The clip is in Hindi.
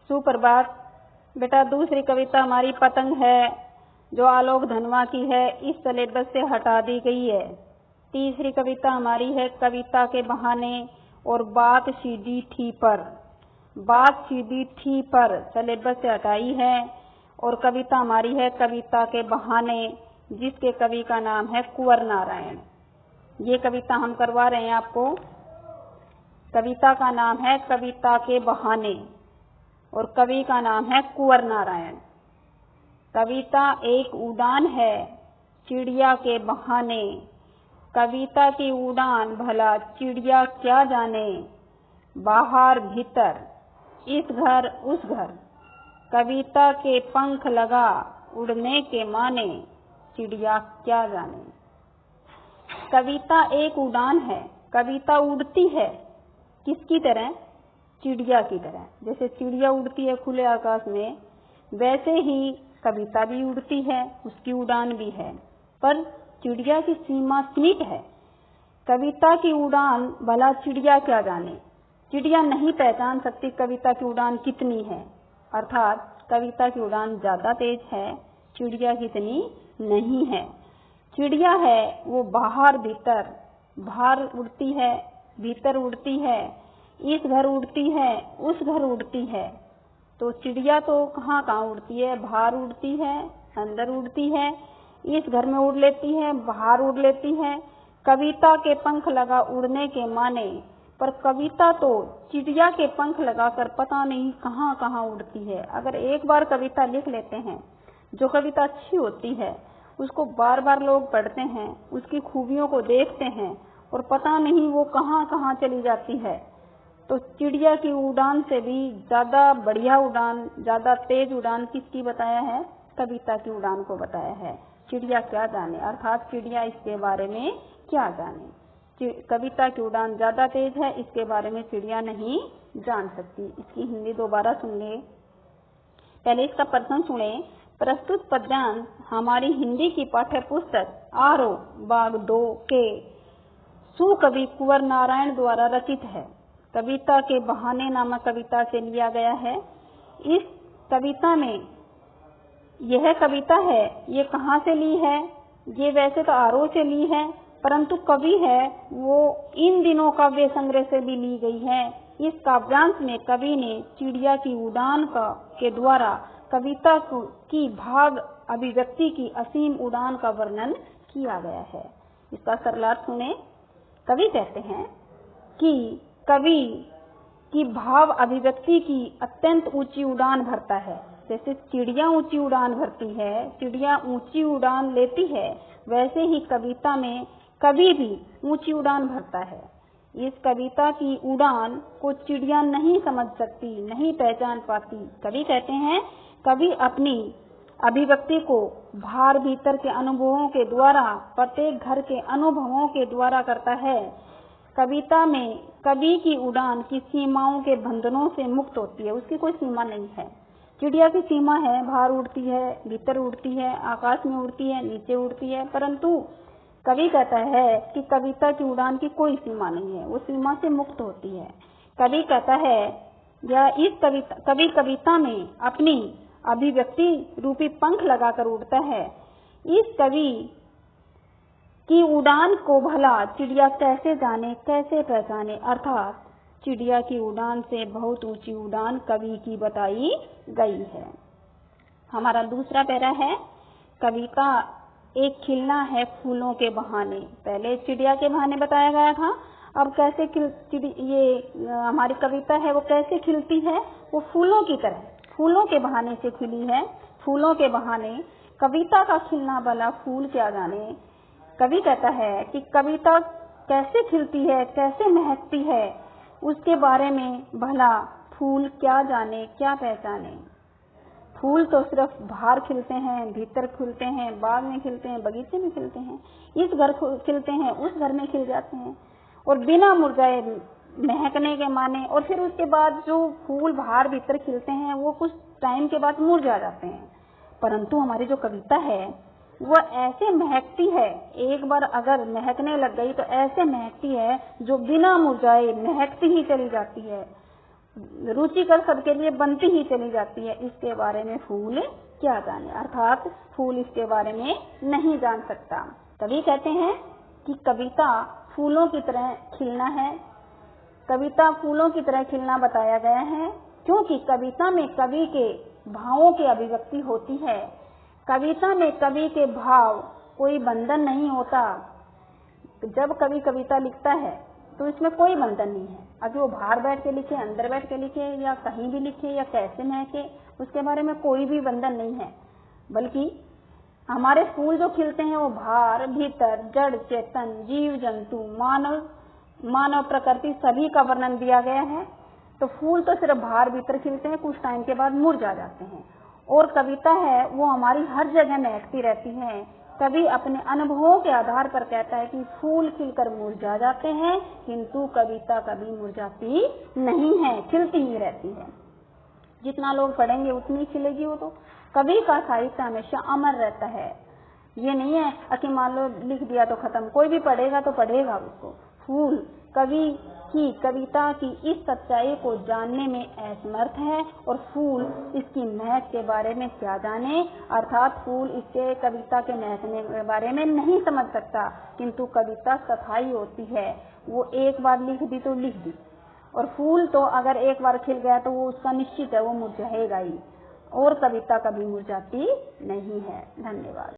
सुप्रभात। बेटा दूसरी कविता हमारी पतंग है जो आलोक धनवा की है, इस सिलेबस से हटा दी गई है। तीसरी कविता हमारी है कविता के बहाने और बात सीधी थी पर, बात सीधी थी पर सिलेबस से हटाई है। और कविता हमारी है कविता के बहाने, जिसके कवि का नाम है कुंवर नारायण। ये कविता हम करवा रहे हैं आपको। कविता का नाम है कविता के बहाने और कवि का नाम है कुंवर नारायण। कविता एक उड़ान है चिड़िया के बहाने, कविता की उड़ान भला चिड़िया क्या जाने। बाहर भीतर इस घर उस घर, कविता के पंख लगा उड़ने के माने, चिड़िया क्या जाने। कविता एक उड़ान है, कविता उड़ती है किसकी तरह? चिड़िया की तरह। जैसे चिड़िया उड़ती है खुले आकाश में, वैसे ही कविता भी उड़ती है, उसकी उड़ान भी है, पर चिड़िया की सीमा सीमित है। कविता की उड़ान भला चिड़िया क्या जाने, चिड़िया नहीं पहचान सकती कविता की उड़ान कितनी है। अर्थात कविता की उड़ान ज्यादा तेज है, चिड़िया कितनी नहीं है। चिड़िया है वो बाहर भीतर, बाहर उड़ती है, भीतर उड़ती है, इस घर उड़ती है, उस घर उड़ती है। तो चिड़िया तो कहाँ कहाँ उड़ती है? बाहर उड़ती है, अंदर उड़ती है, इस घर में उड़ लेती है, बाहर उड़ लेती है। कविता के पंख लगा उड़ने के माने, पर कविता तो चिड़िया के पंख लगाकर पता नहीं कहाँ कहाँ उड़ती है। अगर एक बार कविता लिख लेते हैं, जो कविता अच्छी होती है उसको बार बार लोग पढ़ते हैं, उसकी खूबियों को देखते हैं और पता नहीं वो कहाँ कहाँ चली जाती है। तो चिड़िया की उड़ान से भी ज्यादा बढ़िया उड़ान, ज्यादा तेज उड़ान किसकी बताया है? कविता की उड़ान को बताया है। चिड़िया क्या जाने, अर्थात चिड़िया इसके बारे में क्या जाने। कविता की उड़ान ज्यादा तेज है, इसके बारे में चिड़िया नहीं जान सकती। इसकी हिंदी दोबारा सुनिए। पहले इसका प्रश्न सुने। प्रस्तुत पद्यांश हमारी हिंदी की पाठ्य पुस्तक आरो बाग 2 के सुकवि कुंवर नारायण द्वारा रचित है। कविता के बहाने नामक कविता से लिया गया है। इस कविता में यह कविता है, ये कहाँ से ली है? ये वैसे तो आरो से ली है, परंतु कवि है वो इन दिनों काव्य संग्रह से भी ली गई है। इस काव्यांश में कवि ने चिड़िया की उड़ान के द्वारा कविता की भाव अभिव्यक्ति की असीम उड़ान का वर्णन किया गया है। इसका सरलार्थ सुने। कवि कहते हैं कि कवि की भाव अभिव्यक्ति की अत्यंत ऊंची उड़ान भरता है। जैसे चिड़िया ऊंची उड़ान भरती है, चिड़िया ऊंची उड़ान लेती है, वैसे ही कविता में कवि भी ऊंची उड़ान भरता है। इस कविता की उड़ान को चिड़िया नहीं समझ सकती, नहीं पहचान पाती। कवि कहते हैं कवि अपनी अभिव्यक्ति को बाहर भीतर के अनुभवों के द्वारा, प्रत्येक घर के अनुभवों के द्वारा करता है। कविता में कवि की उड़ान की सीमाओं के बंधनों से मुक्त होती है, उसकी कोई सीमा नहीं है। चिड़िया की सीमा है, बाहर उड़ती है, भीतर उड़ती है, आकाश में उड़ती है, नीचे उड़ती है, परंतु कवि कहता है कि कविता की उड़ान की कोई सीमा नहीं है, वो सीमा से मुक्त होती है। कवि कहता है या इस कवि कविता में अपनी अभिव्यक्ति रूपी पंख लगाकर उड़ता है। इस कवि की उड़ान को भला चिड़िया कैसे जाने, कैसे पहचाने। अर्थात चिड़िया की उड़ान से बहुत ऊंची उड़ान कवि की बताई गई है। हमारा दूसरा पैरा है कविता एक खिलना है फूलों के बहाने। पहले चिड़िया के बहाने बताया गया था, अब कैसे ये हमारी कविता है वो कैसे खिलती है? वो फूलों की तरह, फूलों के बहाने से खिली है। फूलों के बहाने कविता का खिलना भला फूल क्या जाने। कवि कहता है कि कविता कैसे खिलती है, कैसे महकती है, उसके बारे में भला फूल क्या जाने, क्या पहचाने। फूल तो सिर्फ बाहर खिलते हैं, भीतर खिलते हैं, बाग में खिलते हैं, बगीचे में खिलते हैं, इस घर खिलते हैं, उस घर में खिल जाते हैं और बिना मुरझाए महकने के माने। और फिर उसके बाद जो फूल बाहर भीतर खिलते हैं वो कुछ टाइम के बाद मुरझा जाते हैं। परंतु हमारी जो कविता है वो ऐसे महकती है, एक बार अगर महकने लग गई तो ऐसे महकती है जो बिना मुरझाए महकती ही चली जाती है। रुचिकर सबके लिए बनती ही चली जाती है, इसके बारे में फूल क्या जाने, अर्थात फूल इसके बारे में नहीं जान सकता। कवि कहते हैं कि कविता फूलों की तरह खिलना है। कविता फूलों की तरह खिलना बताया गया है क्योंकि कविता में कवि के भावों की अभिव्यक्ति होती है। कविता में कवि के भाव कोई बंधन नहीं होता। जब कवि कविता लिखता है तो इसमें कोई बंधन नहीं है। अगर वो बाहर बैठ के लिखे, अंदर बैठ के लिखे या कहीं भी लिखे या कैसे महके, उसके बारे में कोई भी बंधन नहीं है। बल्कि हमारे फूल जो खिलते हैं वो बाहर भीतर जड़ चेतन जीव जंतु मानव प्रकृति सभी का वर्णन दिया गया है। तो फूल तो सिर्फ बाहर भीतर खिलते हैं, कुछ टाइम के बाद मुरझा जाते हैं। और कविता है वो हमारी हर जगह महकती रहती है। कवि अपने अनुभवों के आधार पर कहता है कि फूल खिलकर मुरझा जाते हैं, किंतु कविता कभी मुरझाती नहीं है, खिलती ही रहती है। जितना लोग पढ़ेंगे उतनी खिलेगी वो। तो कवि का साहित्य हमेशा अमर रहता है। ये नहीं है कि मान लो लिख दिया तो खत्म, कोई भी पढ़ेगा तो पढ़ेगा उसको। फूल कवि की कविता की इस सच्चाई को जानने में असमर्थ है और फूल इसकी महक के बारे में क्या जाने, अर्थात फूल इसके कविता के महकने के बारे में नहीं समझ सकता। किंतु कविता स्थायी होती है, वो एक बार लिख दी तो लिख दी। और फूल तो अगर एक बार खिल गया तो वो उसका निश्चित है, वो मुरझाएगा ही। और कविता कभी मुरझाती नहीं है। धन्यवाद।